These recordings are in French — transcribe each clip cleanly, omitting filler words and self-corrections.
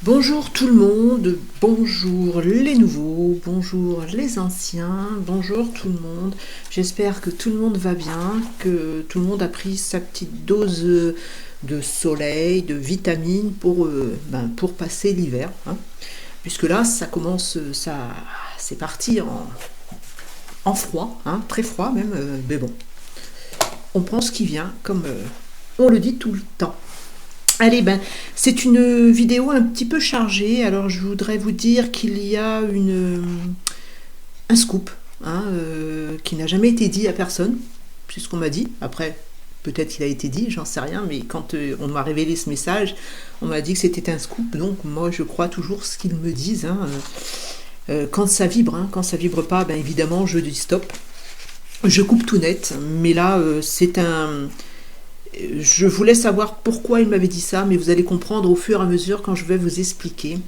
Bonjour tout le monde, bonjour les nouveaux, bonjour les anciens, bonjour tout le monde. J'espère que tout le monde va bien, que tout le monde a pris sa petite dose de soleil, de vitamines pour passer l'hiver, hein. Puisque là, ça commence, c'est parti en froid, hein, très froid même, mais bon, on prend ce qui vient, comme on le dit tout le temps. Allez, c'est une vidéo un petit peu chargée. Alors, je voudrais vous dire qu'il y a un scoop, hein, qui n'a jamais été dit à personne, c'est ce qu'on m'a dit. Après, peut-être qu'il a été dit, j'en sais rien, mais quand on m'a révélé ce message, on m'a dit que c'était un scoop. Donc, moi, je crois toujours ce qu'ils me disent, hein. Quand ça vibre, hein, quand ça vibre pas, évidemment, je dis stop. Je coupe tout net, mais là, je voulais savoir pourquoi il m'avait dit ça, mais vous allez comprendre au fur et à mesure quand je vais vous expliquer.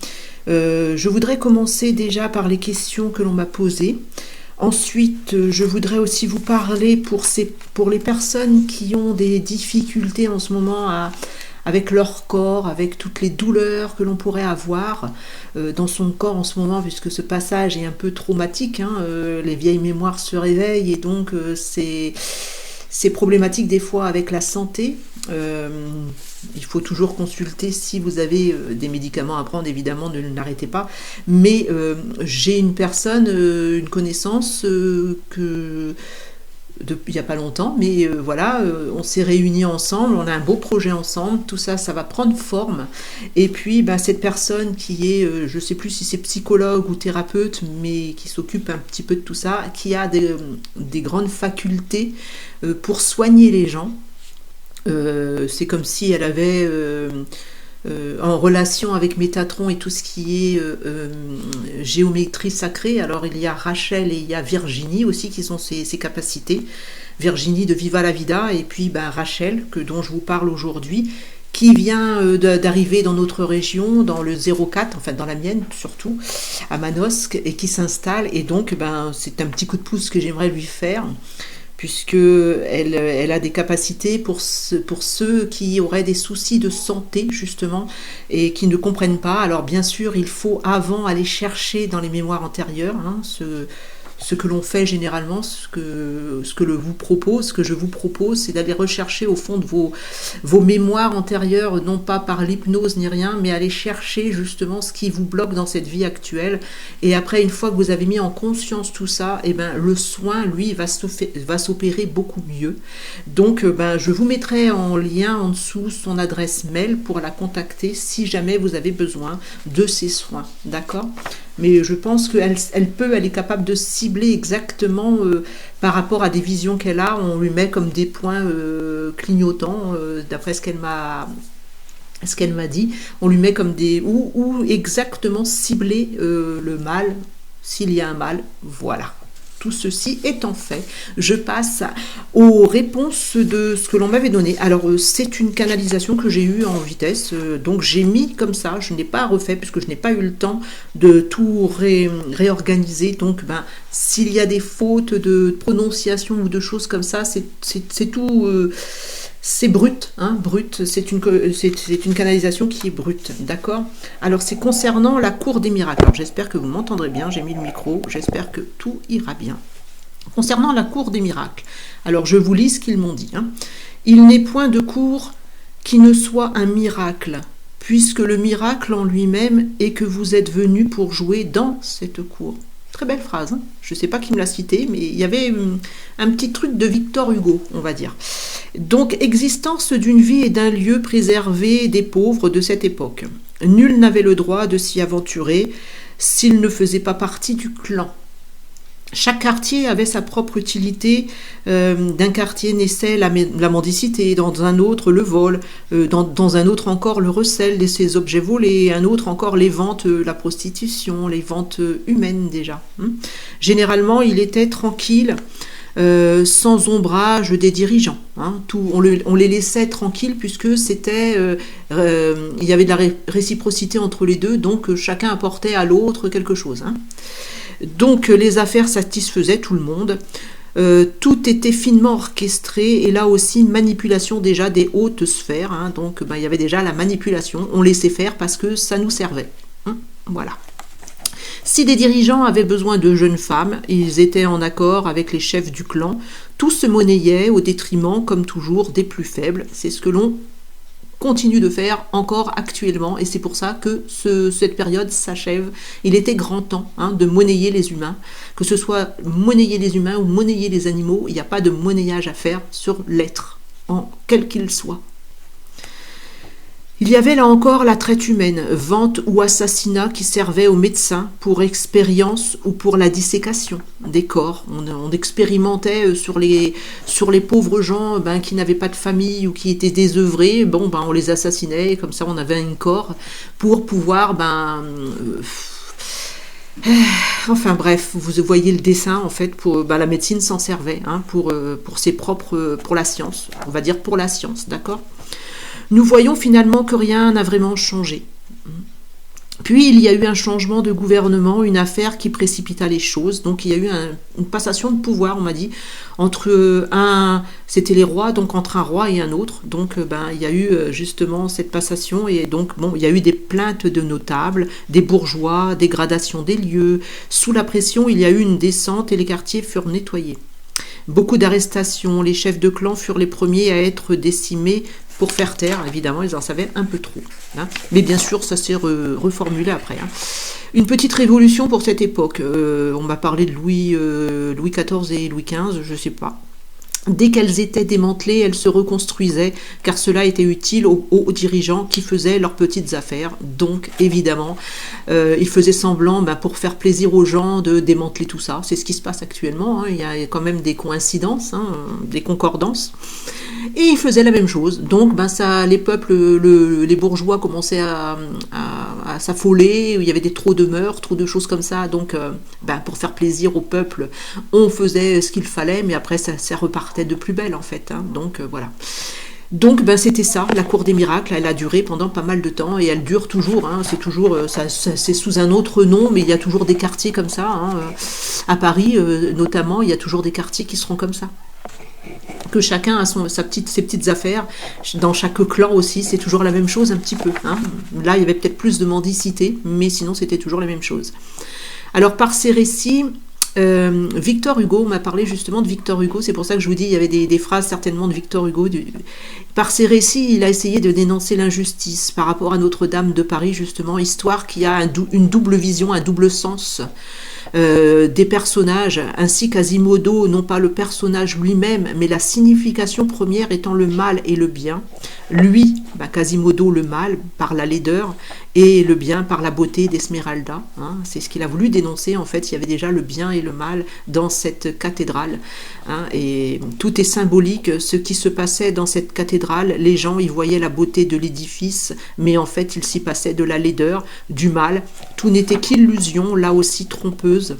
Je voudrais commencer déjà par les questions que l'on m'a posées. Ensuite, je voudrais aussi vous parler pour les personnes qui ont des difficultés en ce moment avec leur corps, avec toutes les douleurs que l'on pourrait avoir dans son corps en ce moment, puisque ce passage est un peu traumatique, hein, les vieilles mémoires se réveillent et donc c'est problématique des fois avec la santé. Il faut toujours consulter si vous avez des médicaments à prendre, évidemment, ne l'arrêtez pas. Mais j'ai une personne, une connaissance il n'y a pas longtemps, mais voilà, on s'est réunis ensemble, on a un beau projet ensemble, tout ça, ça va prendre forme. Et puis, cette personne qui est, je ne sais plus si c'est psychologue ou thérapeute, mais qui s'occupe un petit peu de tout ça, qui a des grandes facultés pour soigner les gens. C'est comme si elle avait en relation avec Métatron et tout ce qui est géométrie sacrée. Alors il y a Rachel et il y a Virginie aussi qui sont ses capacités. Virginie de Viva la Vida et puis Rachel dont je vous parle aujourd'hui, qui vient d'arriver dans notre région, dans le 04, enfin dans la mienne surtout, à Manosque, et qui s'installe. Et donc c'est un petit coup de pouce que j'aimerais lui faire, puisqu'elle a des capacités pour ceux qui auraient des soucis de santé, justement, et qui ne comprennent pas. Alors, bien sûr, il faut avant aller chercher dans les mémoires antérieures, hein, ce que l'on fait généralement, ce que je vous propose, c'est d'aller rechercher au fond de vos mémoires antérieures, non pas par l'hypnose ni rien, mais aller chercher justement ce qui vous bloque dans cette vie actuelle. Et après, une fois que vous avez mis en conscience tout ça, le soin, lui, va s'opérer beaucoup mieux. Donc, je vous mettrai en lien en dessous son adresse mail pour la contacter si jamais vous avez besoin de ces soins. D'accord ? Mais je pense qu'elle est capable de cibler exactement par rapport à des visions qu'elle a. On lui met comme des points clignotants, d'après ce qu'elle m'a dit. On lui met comme ou exactement cibler le mal, s'il y a un mal, voilà. Tout ceci étant fait, je passe aux réponses de ce que l'on m'avait donné. Alors, c'est une canalisation que j'ai eue en vitesse, donc j'ai mis comme ça, je n'ai pas refait puisque je n'ai pas eu le temps de tout réorganiser. Donc, s'il y a des fautes de prononciation ou de choses comme ça, c'est tout... c'est brut, hein, brut. C'est une canalisation qui est brute, d'accord ? Alors, c'est concernant la cour des miracles. Alors, j'espère que vous m'entendrez bien, j'ai mis le micro, j'espère que tout ira bien. Concernant la cour des miracles, alors je vous lis ce qu'ils m'ont dit, hein. Il n'est point de cour qui ne soit un miracle, puisque le miracle en lui-même est que vous êtes venu pour jouer dans cette cour. Très belle phrase, hein. Je ne sais pas qui me l'a citée, mais il y avait un petit truc de Victor Hugo, on va dire. Donc, existence d'une vie et d'un lieu préservé des pauvres de cette époque. Nul n'avait le droit de s'y aventurer s'il ne faisait pas partie du clan. Chaque quartier avait sa propre utilité. D'un quartier naissait la mendicité, dans un autre le vol, dans un autre encore le recel de ses objets volés, un autre encore les ventes, la prostitution, les ventes humaines déjà. Généralement, il était tranquille, sans ombrage des dirigeants. Hein. On les laissait tranquilles puisque c'était, il y avait de la réciprocité entre les deux, donc chacun apportait à l'autre quelque chose. Hein. Donc les affaires satisfaisaient tout le monde. Tout était finement orchestré et là aussi manipulation déjà des hautes sphères, hein. Donc il y avait déjà la manipulation, on laissait faire parce que ça nous servait, hein. Voilà. Si des dirigeants avaient besoin de jeunes femmes, ils étaient en accord avec les chefs du clan, tout se monnayait au détriment, comme toujours, des plus faibles. C'est ce que l'on continue de faire encore actuellement et c'est pour ça que cette période s'achève. Il était grand temps, hein, de monnayer les humains, que ce soit monnayer les humains ou monnayer les animaux, il n'y a pas de monnayage à faire sur l'être, quel qu'il soit. Il y avait là encore la traite humaine, vente ou assassinat qui servait aux médecins pour expérience ou pour la dissécation des corps. On expérimentait sur les pauvres gens qui n'avaient pas de famille ou qui étaient désœuvrés. On les assassinait, comme ça on avait un corps pour pouvoir... Enfin bref, vous voyez le dessin en fait, la médecine s'en servait, hein, pour ses propres... pour la science, on va dire pour la science, d'accord ? Nous voyons finalement que rien n'a vraiment changé. Puis il y a eu un changement de gouvernement, une affaire qui précipita les choses. Donc il y a eu une passation de pouvoir, on m'a dit, c'était les rois, donc entre un roi et un autre. Donc il y a eu justement cette passation et donc il y a eu des plaintes de notables, des bourgeois, dégradation des lieux. Sous la pression, il y a eu une descente et les quartiers furent nettoyés. Beaucoup d'arrestations, les chefs de clan furent les premiers à être décimés pour faire taire, évidemment, ils en savaient un peu trop, hein. Mais bien sûr, ça s'est reformulé après, hein. Une petite révolution pour cette époque. On m'a parlé de Louis XIV et Louis XV, je ne sais pas. Dès qu'elles étaient démantelées, elles se reconstruisaient, car cela était utile aux dirigeants qui faisaient leurs petites affaires. Donc, évidemment, ils faisaient semblant, pour faire plaisir aux gens, de démanteler tout ça. C'est ce qui se passe actuellement, hein. Il y a quand même des coïncidences, hein, des concordances. Et ils faisaient la même chose. Donc, les peuples, les bourgeois commençaient à s'affoler. Il y avait trop de meurtres, trop de choses comme ça. Donc, pour faire plaisir au peuple, on faisait ce qu'il fallait, mais après, ça repartait de plus belle, en fait, hein. Donc, voilà. Donc, c'était ça, la cour des miracles. Elle a duré pendant pas mal de temps et elle dure toujours, hein. C'est toujours, c'est sous un autre nom, mais il y a toujours des quartiers comme ça, hein. À Paris, notamment, il y a toujours des quartiers qui seront comme ça. Que chacun a ses petites affaires. Dans chaque clan aussi, c'est toujours la même chose un petit peu, hein. Là, il y avait peut-être plus de mendicité, mais sinon, c'était toujours la même chose. Alors, par ces récits, Victor Hugo m'a parlé justement de Victor Hugo. C'est pour ça que je vous dis, il y avait des phrases certainement de Victor Hugo. Par ses récits, il a essayé de dénoncer l'injustice par rapport à Notre-Dame de Paris, justement, histoire qui a une double vision, un double sens. Des personnages, ainsi qu'Asimodo, non pas le personnage lui-même, mais la signification première étant le mal et le bien. Lui, Quasimodo, le mal, par la laideur, et le bien par la beauté d'Esmeralda, hein. C'est ce qu'il a voulu dénoncer, en fait, il y avait déjà le bien et le mal dans cette cathédrale, hein. Et tout est symbolique, ce qui se passait dans cette cathédrale, les gens y voyaient la beauté de l'édifice, mais en fait il s'y passait de la laideur, du mal, tout n'était qu'illusion, là aussi trompeuse.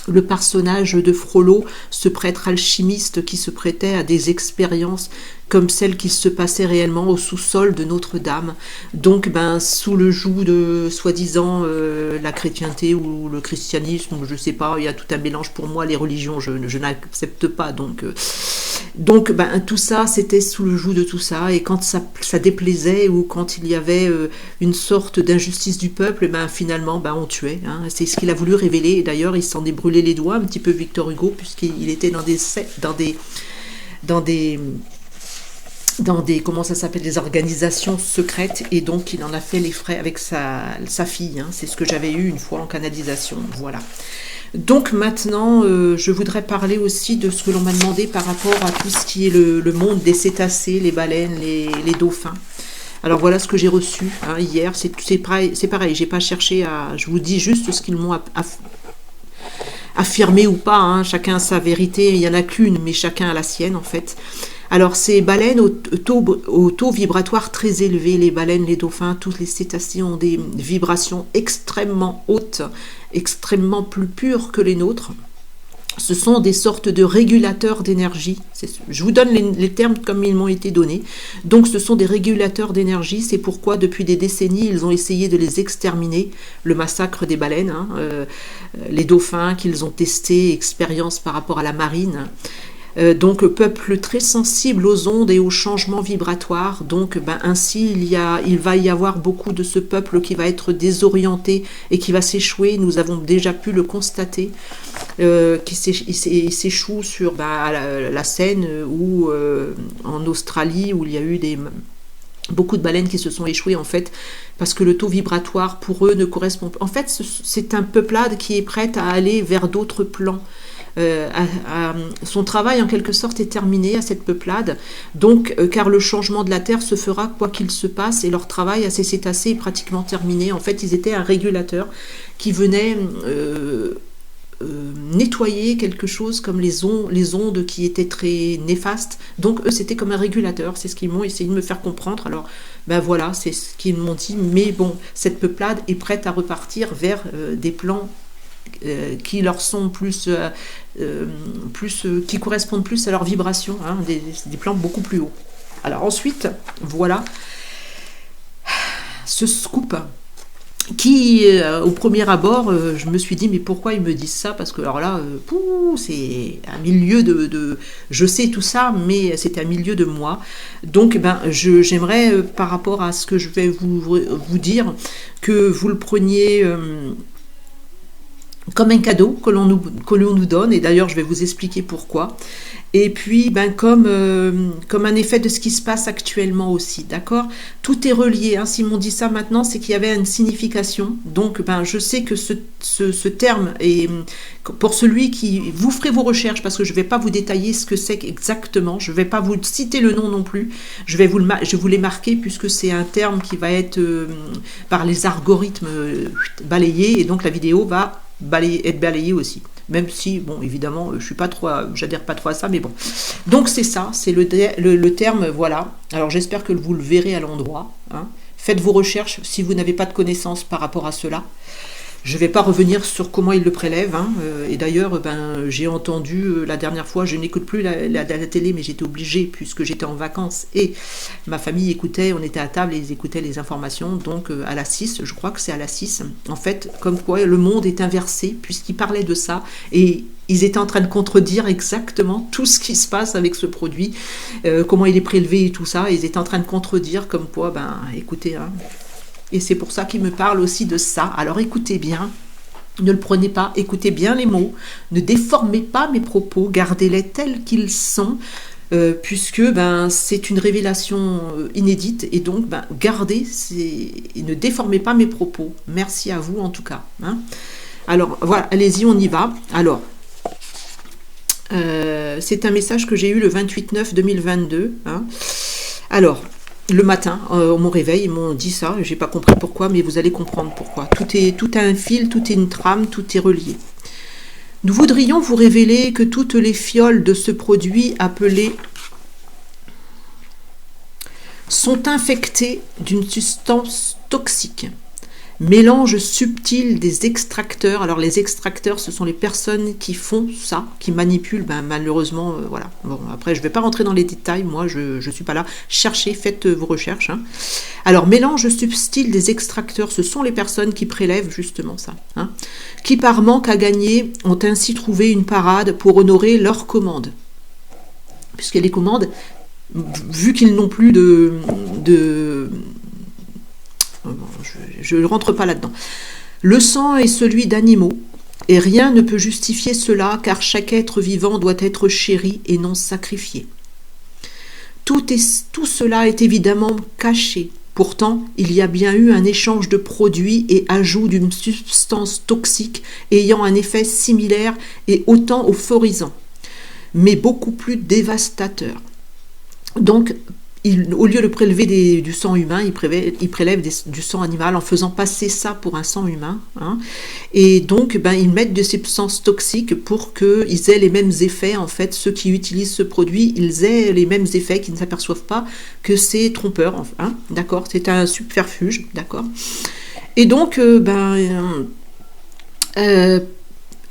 Le personnage de Frollo, ce prêtre alchimiste qui se prêtait à des expériences comme celles qui se passaient réellement au sous-sol de Notre-Dame. Donc, sous le joug de, soi-disant, la chrétienté ou le christianisme, je ne sais pas, il y a tout un mélange pour moi, les religions, je n'accepte pas. Donc, tout ça, c'était sous le joug de tout ça. Et quand ça déplaisait ou quand il y avait une sorte d'injustice du peuple, finalement, on tuait, hein. C'est ce qu'il a voulu révéler. Et d'ailleurs, il s'en est brûlé les doigts un petit peu, Victor Hugo, puisqu'il était dans des comment ça s'appelle, des organisations secrètes, et donc il en a fait les frais avec sa fille, hein. C'est ce que j'avais eu une fois en canalisation, voilà. Donc maintenant, je voudrais parler aussi de ce que l'on m'a demandé par rapport à tout ce qui est le monde des cétacés, les baleines, les dauphins. Alors voilà ce que j'ai reçu, hein, hier, c'est pareil, j'ai pas cherché je vous dis juste ce qu'ils m'ont affirmé ou pas, hein. Chacun a sa vérité, il y en a qu'une, mais chacun a la sienne en fait. Alors, ces baleines au taux vibratoire très élevé, les baleines, les dauphins, tous les cétacés ont des vibrations extrêmement hautes, extrêmement plus pures que les nôtres. Ce sont des sortes de régulateurs d'énergie. Je vous donne les termes comme ils m'ont été donnés. Donc ce sont des régulateurs d'énergie. C'est pourquoi depuis des décennies, ils ont essayé de les exterminer. Le massacre des baleines, les dauphins qu'ils ont testés, expérience par rapport à la marine. Donc peuple très sensible aux ondes et aux changements vibratoires. Donc ainsi il va y avoir beaucoup de ce peuple qui va être désorienté et qui va s'échouer. Nous avons déjà pu le constater, il s'échoue sur la Seine ou en Australie où il y a eu beaucoup de baleines qui se sont échouées en fait parce que le taux vibratoire pour eux ne correspond pas. En fait c'est un peuplade qui est prête à aller vers d'autres plans. Son travail en quelque sorte est terminé à cette peuplade, donc car le changement de la Terre se fera quoi qu'il se passe et leur travail à ces cétacés est pratiquement terminé. En fait ils étaient un régulateur qui venait nettoyer quelque chose comme les ondes qui étaient très néfastes. Donc eux c'était comme un régulateur, c'est ce qu'ils m'ont essayé de me faire comprendre. Alors voilà, c'est ce qu'ils m'ont dit, mais bon, cette peuplade est prête à repartir vers des plans qui leur sont qui correspondent plus à leur vibration, des plans beaucoup plus hauts. Alors ensuite, voilà ce scoop qui, au premier abord, je me suis dit, mais pourquoi ils me disent ça? Parce que alors là, c'est un milieu je sais tout ça, mais c'est un milieu de moi. Donc, j'aimerais, par rapport à ce que je vais vous dire, que vous le preniez comme un cadeau que l'on nous donne, et d'ailleurs je vais vous expliquer pourquoi, et puis comme un effet de ce qui se passe actuellement aussi, d'accord? Tout est relié, s'ils m'ont dit ça maintenant, c'est qu'il y avait une signification, donc je sais que ce terme est pour celui qui... Vous ferez vos recherches, parce que je ne vais pas vous détailler ce que c'est exactement, je ne vais pas vous citer le nom non plus, je vais vous les marquer, puisque c'est un terme qui va être par les algorithmes balayé, et donc la vidéo va être balayé aussi, même si bon évidemment j'adhère pas trop à ça, mais bon, donc c'est ça, c'est le terme, voilà. Alors j'espère que vous le verrez à l'endroit, faites vos recherches si vous n'avez pas de connaissances par rapport à cela. Je ne vais pas revenir sur comment ils le prélèvent, et d'ailleurs j'ai entendu la dernière fois, je n'écoute plus la télé, mais j'étais obligée puisque j'étais en vacances et ma famille écoutait, on était à table et ils écoutaient les informations, donc à la 6, je crois que c'est à la 6, en fait, comme quoi le monde est inversé, puisqu'ils parlaient de ça, et ils étaient en train de contredire exactement tout ce qui se passe avec ce produit, comment il est prélevé et tout ça, et ils étaient en train de contredire comme quoi, écoutez, et c'est pour ça qu'il me parle aussi de ça. Alors écoutez bien, ne le prenez pas, écoutez bien les mots, ne déformez pas mes propos, gardez-les tels qu'ils sont, puisque c'est une révélation inédite, et donc gardez, et ne déformez pas mes propos. Merci à vous en tout cas. Alors voilà, allez-y, on y va. Alors, c'est un message que j'ai eu le 28/9/2022. Alors, le matin, au mon réveil, ils m'ont dit ça, j'ai pas compris pourquoi, mais vous allez comprendre pourquoi. Tout a un fil, tout est une trame, tout est relié. Nous voudrions vous révéler que toutes les fioles de ce produit appelé sont infectées d'une substance toxique. Mélange subtil des extracteurs. Alors les extracteurs, ce sont les personnes qui font ça, qui manipulent, malheureusement, voilà. Bon, après, je ne vais pas rentrer dans les détails, moi, je ne suis pas là. Cherchez, faites vos recherches. Alors, mélange subtil des extracteurs, ce sont les personnes qui prélèvent justement ça, qui par manque à gagner ont ainsi trouvé une parade pour honorer leurs commandes. Puisque les commandes, vu qu'ils n'ont plus je ne rentre pas là-dedans. Le sang est celui d'animaux, et rien ne peut justifier cela, car chaque être vivant doit être chéri et non sacrifié. Tout cela est évidemment caché. Pourtant, il y a bien eu un échange de produits et ajout d'une substance toxique ayant un effet similaire et autant euphorisant, mais beaucoup plus dévastateur. Donc, au lieu de prélever du sang humain, ils prélèvent du sang animal en faisant passer ça pour un sang humain. Et donc, ils mettent des substances toxiques pour qu'ils aient les mêmes effets. En fait, ceux qui utilisent ce produit, ils aient les mêmes effets, qu'ils ne s'aperçoivent pas que c'est trompeur. D'accord, c'est un subterfuge. D'accord. Et donc,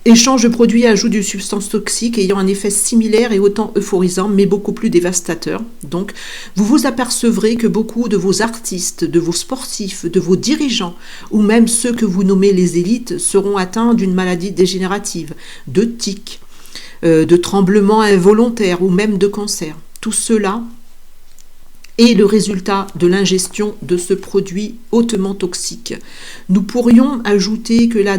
Échange de produits à ajout de substances toxiques ayant un effet similaire et autant euphorisant, mais beaucoup plus dévastateur. Donc, vous vous apercevrez que beaucoup de vos artistes, de vos sportifs, de vos dirigeants, ou même ceux que vous nommez les élites, seront atteints d'une maladie dégénérative, de tics, de tremblements involontaires ou même de cancer. Tout cela est le résultat de l'ingestion de ce produit hautement toxique. Nous pourrions ajouter que la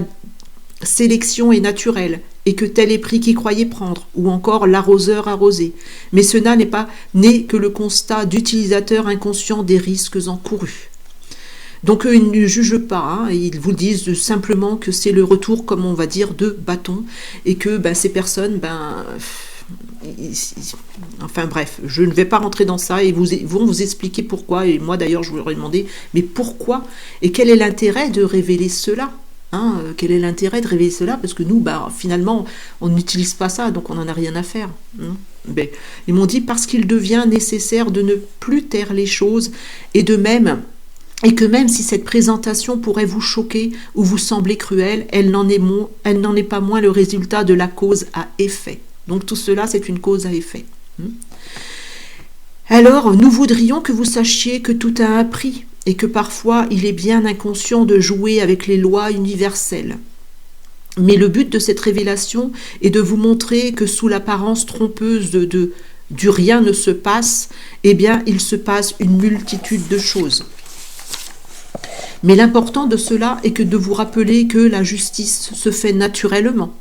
sélection est naturelle et que tel est pris qui croyait prendre, ou encore l'arroseur arrosé. Mais cela n'est que le constat d'utilisateurs inconscients des risques encourus. Donc ils ne jugent pas, ils vous disent simplement que c'est le retour, comme on va dire, de bâton, et que ces personnes, enfin bref, je ne vais pas rentrer dans ça, et vont vous expliquer pourquoi, et moi d'ailleurs je vous leur ai demandé, mais pourquoi, et quel est l'intérêt de révéler cela ? Quel est l'intérêt de révéler cela? Parce que nous, finalement, on n'utilise pas ça, donc on n'en a rien à faire. Ils m'ont dit parce qu'il devient nécessaire de ne plus taire les choses, et que même si cette présentation pourrait vous choquer ou vous sembler cruelle, elle n'en est pas moins le résultat de la cause à effet. Donc tout cela, c'est une cause à effet. Alors, nous voudrions que vous sachiez que tout a un prix, et que parfois il est bien inconscient de jouer avec les lois universelles. Mais le but de cette révélation est de vous montrer que sous l'apparence trompeuse du rien ne se passe, il se passe une multitude de choses. Mais l'important de cela est que de vous rappeler que la justice se fait naturellement,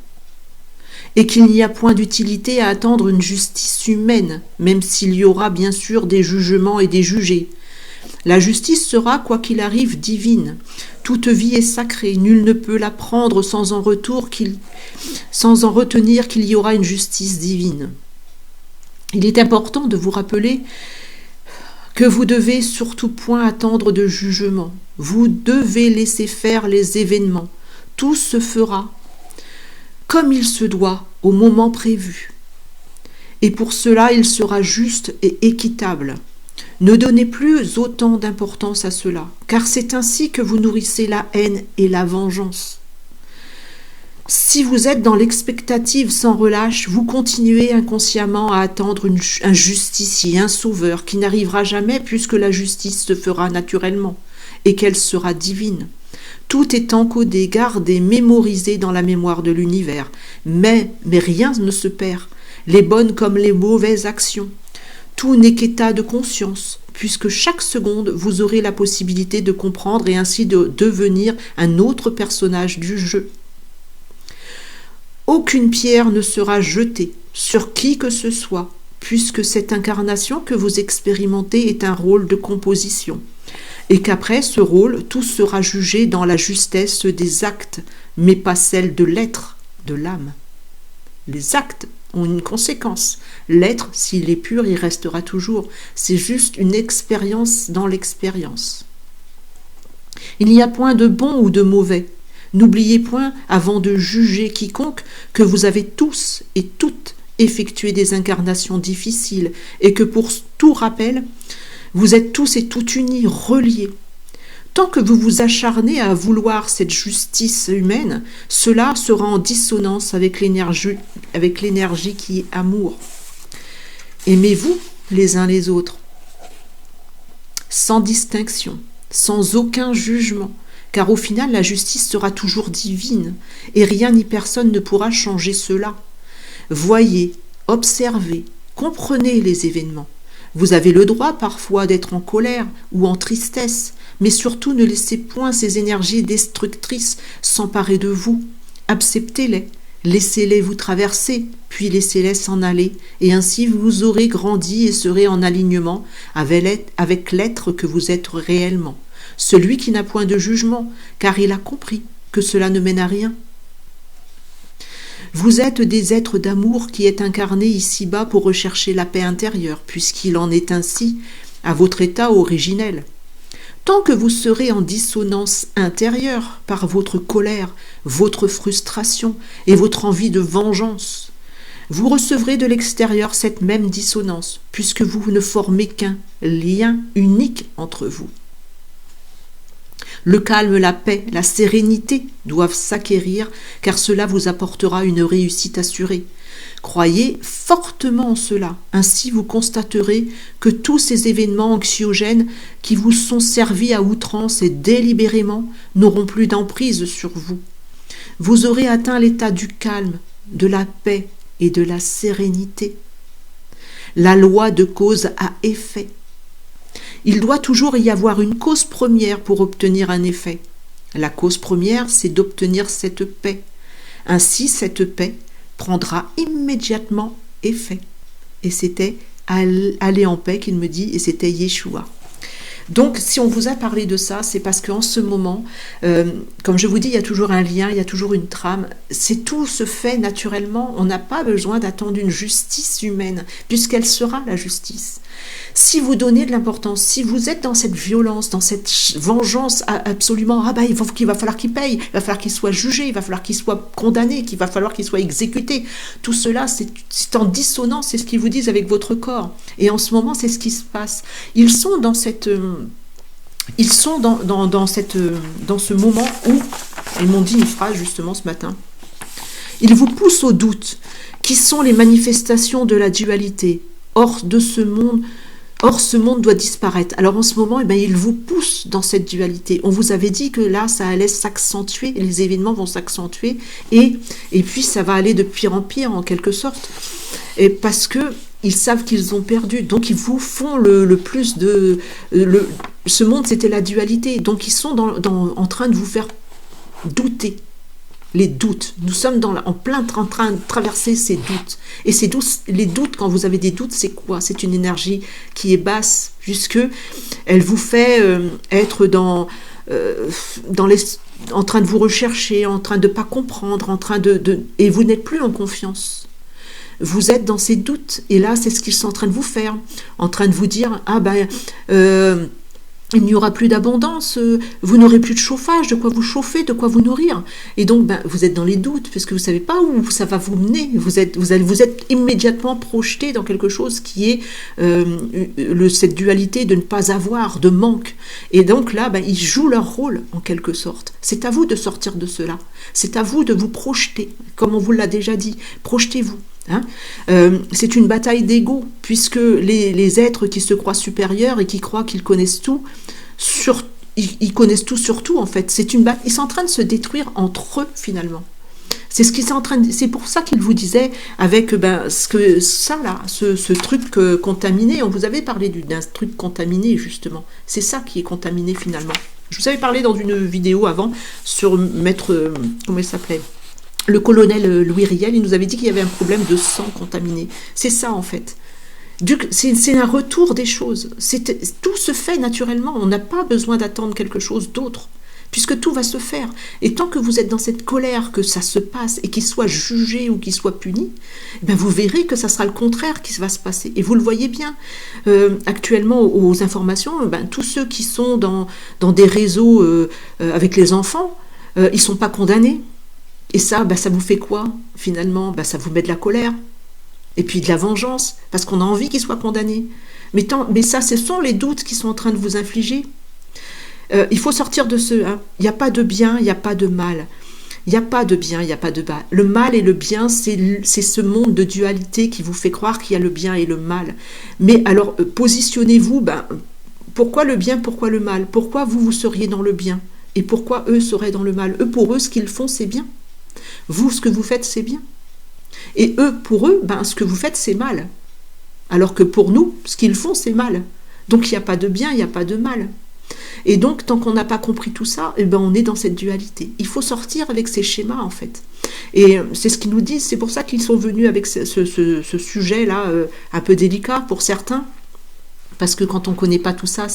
et qu'il n'y a point d'utilité à attendre une justice humaine, même s'il y aura bien sûr des jugements et des jugés. La justice sera, quoi qu'il arrive, divine. Toute vie est sacrée, nul ne peut la prendre sans en retenir qu'il y aura une justice divine. Il est important de vous rappeler que vous devez surtout point attendre de jugement. Vous devez laisser faire les événements. Tout se fera comme il se doit au moment prévu. Et pour cela, il sera juste et équitable. Ne donnez plus autant d'importance à cela, car c'est ainsi que vous nourrissez la haine et la vengeance. Si vous êtes dans l'expectative sans relâche, vous continuez inconsciemment à attendre un justicier, un sauveur, qui n'arrivera jamais puisque la justice se fera naturellement et qu'elle sera divine. Tout est encodé, gardé, mémorisé dans la mémoire de l'univers, mais rien ne se perd, les bonnes comme les mauvaises actions. Tout n'est qu'état de conscience, puisque chaque seconde, vous aurez la possibilité de comprendre et ainsi de devenir un autre personnage du jeu. Aucune pierre ne sera jetée sur qui que ce soit, puisque cette incarnation que vous expérimentez est un rôle de composition, et qu'après ce rôle, tout sera jugé dans la justesse des actes, mais pas celle de l'être, de l'âme. Les actes ont une conséquence. L'être, s'il est pur, il restera toujours. C'est juste une expérience dans l'expérience. Il n'y a point de bon ou de mauvais. N'oubliez point, avant de juger quiconque, que vous avez tous et toutes effectué des incarnations difficiles et que pour tout rappel, vous êtes tous et toutes unis, reliés. Tant que vous vous acharnez à vouloir cette justice humaine, cela sera en dissonance avec l'énergie qui est amour. Aimez-vous les uns les autres, sans distinction, sans aucun jugement, car au final la justice sera toujours divine, et rien ni personne ne pourra changer cela. Voyez, observez, comprenez les événements. Vous avez le droit parfois d'être en colère ou en tristesse, mais surtout ne laissez point ces énergies destructrices s'emparer de vous. Acceptez-les, laissez-les vous traverser, puis laissez-les s'en aller, et ainsi vous aurez grandi et serez en alignement avec l'être que vous êtes réellement, celui qui n'a point de jugement, car il a compris que cela ne mène à rien. Vous êtes des êtres d'amour qui êtes incarnés ici-bas pour rechercher la paix intérieure, puisqu'il en est ainsi à votre état originel. Tant que vous serez en dissonance intérieure par votre colère, votre frustration et votre envie de vengeance, vous recevrez de l'extérieur cette même dissonance, puisque vous ne formez qu'un lien unique entre vous. Le calme, la paix, la sérénité doivent s'acquérir, car cela vous apportera une réussite assurée. Croyez fortement en cela. Ainsi, vous constaterez que tous ces événements anxiogènes qui vous sont servis à outrance et délibérément n'auront plus d'emprise sur vous. Vous aurez atteint l'état du calme, de la paix et de la sérénité. La loi de cause à effet. Il doit toujours y avoir une cause première pour obtenir un effet. La cause première, c'est d'obtenir cette paix. Ainsi, cette paix prendra immédiatement effet. Et c'était aller en paix qu'il me dit, et c'était Yeshua. Donc, si on vous a parlé de ça, c'est parce qu'en ce moment, comme je vous dis, il y a toujours un lien, il y a toujours une trame. Tout se fait naturellement. On n'a pas besoin d'attendre une justice humaine, puisqu'elle sera la justice. Si vous donnez de l'importance, si vous êtes dans cette violence, dans cette vengeance absolument, il va falloir qu'il paye, il va falloir qu'il soit jugé, il va falloir qu'il soit condamné, qu'il va falloir qu'il soit exécuté. Tout cela, c'est en dissonance, c'est ce qu'ils vous disent avec votre corps. Et en ce moment, c'est ce qui se passe. Ils sont dans cette... Ils sont dans ce moment où, ils m'ont dit une phrase justement ce matin, ils vous poussent au doute, qui sont les manifestations de la dualité. Or, ce monde doit disparaître. Alors en ce moment, il vous pousse dans cette dualité. On vous avait dit que là, ça allait s'accentuer, les événements vont s'accentuer, et puis ça va aller de pire en pire en quelque sorte. Et parce que ils savent qu'ils ont perdu, donc ils vous font le plus de... ce monde, c'était la dualité, donc ils sont en train de vous faire douter. Les doutes, nous sommes en train de traverser ces doutes. Et les doutes, quand vous avez des doutes, c'est quoi? C'est une énergie qui est basse, jusque elle vous fait être en train de vous rechercher, en train de ne pas comprendre, et vous n'êtes plus en confiance. Vous êtes dans ces doutes, et là, c'est ce qu'ils sont en train de vous faire, en train de vous dire, il n'y aura plus d'abondance, vous n'aurez plus de chauffage, de quoi vous chauffer, de quoi vous nourrir. Et donc, vous êtes dans les doutes, parce que vous ne savez pas où ça va vous mener. Vous êtes immédiatement projeté dans quelque chose qui est cette dualité de ne pas avoir, de manque. Et donc là, ils jouent leur rôle, en quelque sorte. C'est à vous de sortir de cela. C'est à vous de vous projeter, comme on vous l'a déjà dit. Projetez-vous. C'est une bataille d'ego, puisque les êtres qui se croient supérieurs et qui croient qu'ils connaissent tout, ils connaissent tout sur tout en fait. Ils sont en train de se détruire entre eux finalement. C'est pour ça qu'il vous disait avec ce truc contaminé. On vous avait parlé d'un truc contaminé justement. C'est ça qui est contaminé finalement. Je vous avais parlé dans une vidéo avant sur maître, comment il s'appelait, le colonel Louis Riel, il nous avait dit qu'il y avait un problème de sang contaminé. C'est ça en fait. C'est un retour des choses. Tout se fait naturellement. On n'a pas besoin d'attendre quelque chose d'autre, puisque tout va se faire. Et tant que vous êtes dans cette colère que ça se passe et qu'il soit jugé ou qu'il soit puni, vous verrez que ça sera le contraire qui va se passer. Et vous le voyez bien. Actuellement, aux informations, tous ceux qui sont dans des réseaux avec les enfants, ils ne sont pas condamnés. Et ça, ça vous fait quoi, finalement? Ça vous met de la colère, et puis de la vengeance, parce qu'on a envie qu'ils soient condamnés. Mais ça, ce sont les doutes qui sont en train de vous infliger. Il faut sortir de ce... Il n'y a pas de bien, il n'y a pas de mal. Il n'y a pas de bien, il n'y a pas de mal. Le mal et le bien, c'est ce monde de dualité qui vous fait croire qu'il y a le bien et le mal. Mais alors, positionnez-vous, pourquoi le bien, pourquoi le mal? Pourquoi vous seriez dans le bien? Et pourquoi eux seraient dans le mal? Pour eux, ce qu'ils font, c'est bien. Vous, ce que vous faites, c'est bien. Et pour eux, ce que vous faites, c'est mal. Alors que pour nous, ce qu'ils font, c'est mal. Donc, il n'y a pas de bien, il n'y a pas de mal. Et donc, tant qu'on n'a pas compris tout ça, on est dans cette dualité. Il faut sortir avec ces schémas, en fait. Et c'est ce qu'ils nous disent. C'est pour ça qu'ils sont venus avec ce sujet-là, un peu délicat pour certains. Parce que quand on ne connaît pas tout ça, on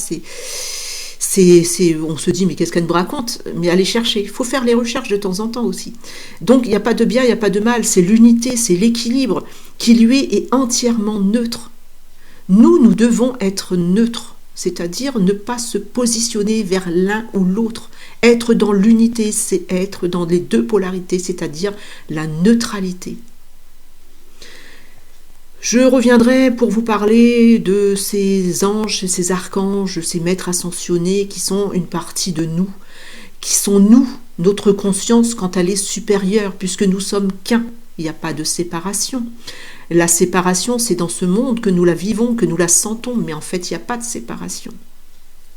se dit, mais qu'est-ce qu'elle me raconte? Mais allez chercher, il faut faire les recherches de temps en temps aussi. Donc, il n'y a pas de bien, il n'y a pas de mal, c'est l'unité, c'est l'équilibre qui, lui, est entièrement neutre. Nous devons être neutres, c'est-à-dire ne pas se positionner vers l'un ou l'autre. Être dans l'unité, c'est être dans les deux polarités, c'est-à-dire la neutralité. Je reviendrai pour vous parler de ces anges, ces archanges, ces maîtres ascensionnés qui sont une partie de nous, qui sont nous, notre conscience quand elle est supérieure, puisque nous sommes qu'un. Il n'y a pas de séparation. La séparation, c'est dans ce monde que nous la vivons, que nous la sentons, mais en fait, il n'y a pas de séparation.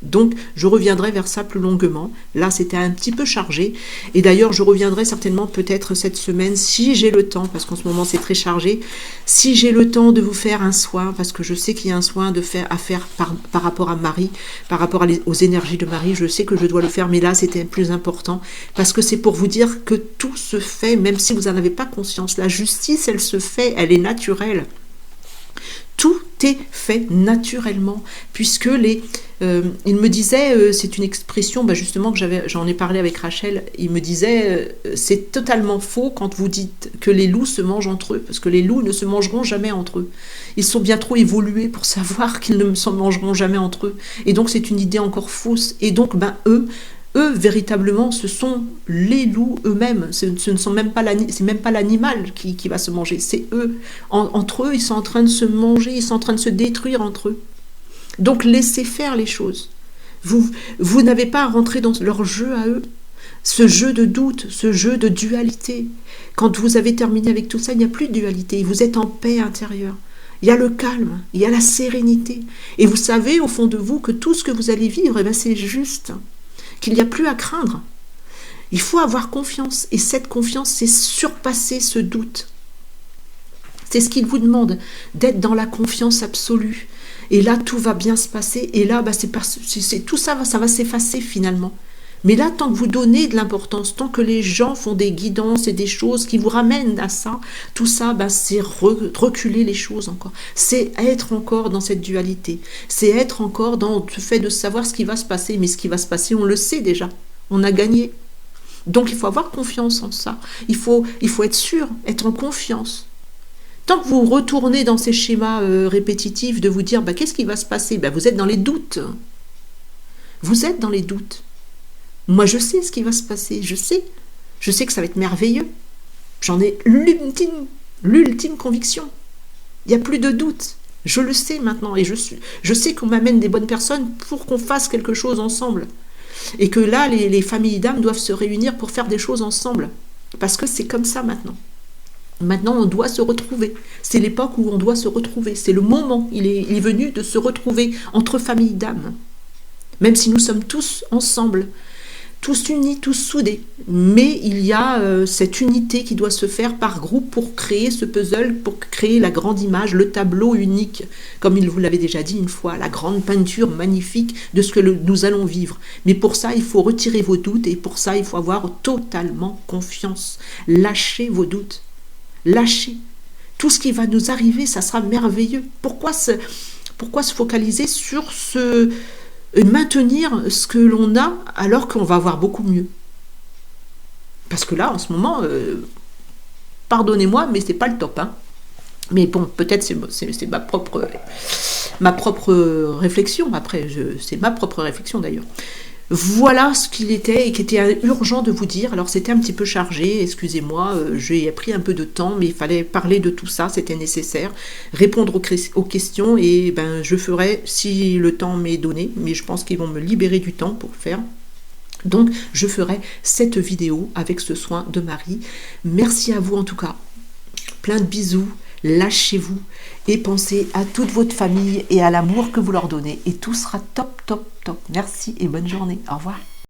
Donc, je reviendrai vers ça plus longuement. Là, c'était un petit peu chargé. Et d'ailleurs, je reviendrai certainement peut-être cette semaine, si j'ai le temps, parce qu'en ce moment, c'est très chargé, si j'ai le temps de vous faire un soin, parce que je sais qu'il y a un soin à faire par rapport à Marie, par rapport aux énergies de Marie, je sais que je dois le faire, mais là, c'était plus important, parce que c'est pour vous dire que tout se fait, même si vous n'en avez pas conscience. La justice, elle se fait, elle est naturelle. Tout est fait naturellement, puisque il me disait, c'est une expression justement que j'en ai parlé avec Rachel, il me disait, c'est totalement faux quand vous dites que les loups se mangent entre eux, parce que les loups ne se mangeront jamais entre eux. Ils sont bien trop évolués pour savoir qu'ils ne se mangeront jamais entre eux. Et donc c'est une idée encore fausse. Et donc eux, véritablement, ce sont les loups eux-mêmes. Ce ne sont même pas l'animal qui va se manger. C'est eux. Entre eux, ils sont en train de se manger, ils sont en train de se détruire entre eux. Donc, laissez faire les choses. Vous n'avez pas à rentrer dans leur jeu à eux. Ce jeu de doute, ce jeu de dualité. Quand vous avez terminé avec tout ça, il n'y a plus de dualité. Vous êtes en paix intérieure. Il y a le calme, il y a la sérénité. Et vous savez au fond de vous que tout ce que vous allez vivre, c'est juste. Qu'il n'y a plus à craindre. Il faut avoir confiance. Et cette confiance, c'est surpasser ce doute. C'est ce qu'il vous demande, d'être dans la confiance absolue. Et là, tout va bien se passer. Et là, tout ça va s'effacer finalement. Mais là, tant que vous donnez de l'importance, tant que les gens font des guidances et des choses qui vous ramènent à ça, tout ça, c'est reculer les choses encore. C'est être encore dans cette dualité. C'est être encore dans le fait de savoir ce qui va se passer. Mais ce qui va se passer, on le sait déjà. On a gagné. Donc, il faut avoir confiance en ça. Il faut être sûr, être en confiance. Tant que vous retournez dans ces schémas répétitifs de vous dire, qu'est-ce qui va se passer ? Vous êtes dans les doutes. Vous êtes dans les doutes. Moi, je sais ce qui va se passer, je sais. Je sais que ça va être merveilleux. J'en ai l'ultime conviction. Il n'y a plus de doute. Je le sais maintenant. Et je sais qu'on m'amène des bonnes personnes pour qu'on fasse quelque chose ensemble. Et que là, les familles d'âmes doivent se réunir pour faire des choses ensemble. Parce que c'est comme ça maintenant. Maintenant, on doit se retrouver. C'est l'époque où on doit se retrouver. C'est le moment. Il est venu de se retrouver entre familles d'âmes. Même si nous sommes tous ensemble. Tous unis, tous soudés. Mais il y a cette unité qui doit se faire par groupe pour créer ce puzzle, pour créer la grande image, le tableau unique, comme il vous l'avait déjà dit une fois, la grande peinture magnifique de ce que nous allons vivre. Mais pour ça, il faut retirer vos doutes et pour ça, il faut avoir totalement confiance. Lâchez vos doutes. Lâchez. Tout ce qui va nous arriver, ça sera merveilleux. Pourquoi se focaliser sur maintenir ce que l'on a alors qu'on va avoir beaucoup mieux. Parce que là, en ce moment, pardonnez-moi, mais c'est pas le top. Mais bon, peut-être c'est ma propre réflexion. Après, c'est ma propre réflexion d'ailleurs. Voilà ce qu'il était et qui était urgent de vous dire. Alors c'était un petit peu chargé, excusez-moi, j'ai pris un peu de temps, mais il fallait parler de tout ça, c'était nécessaire, répondre aux questions et je ferai si le temps m'est donné, mais je pense qu'ils vont me libérer du temps pour faire. Donc je ferai cette vidéo avec ce soin de Marie. Merci à vous en tout cas, plein de bisous. Lâchez-vous et pensez à toute votre famille et à l'amour que vous leur donnez et tout sera top, top, top. Merci et bonne journée. Au revoir.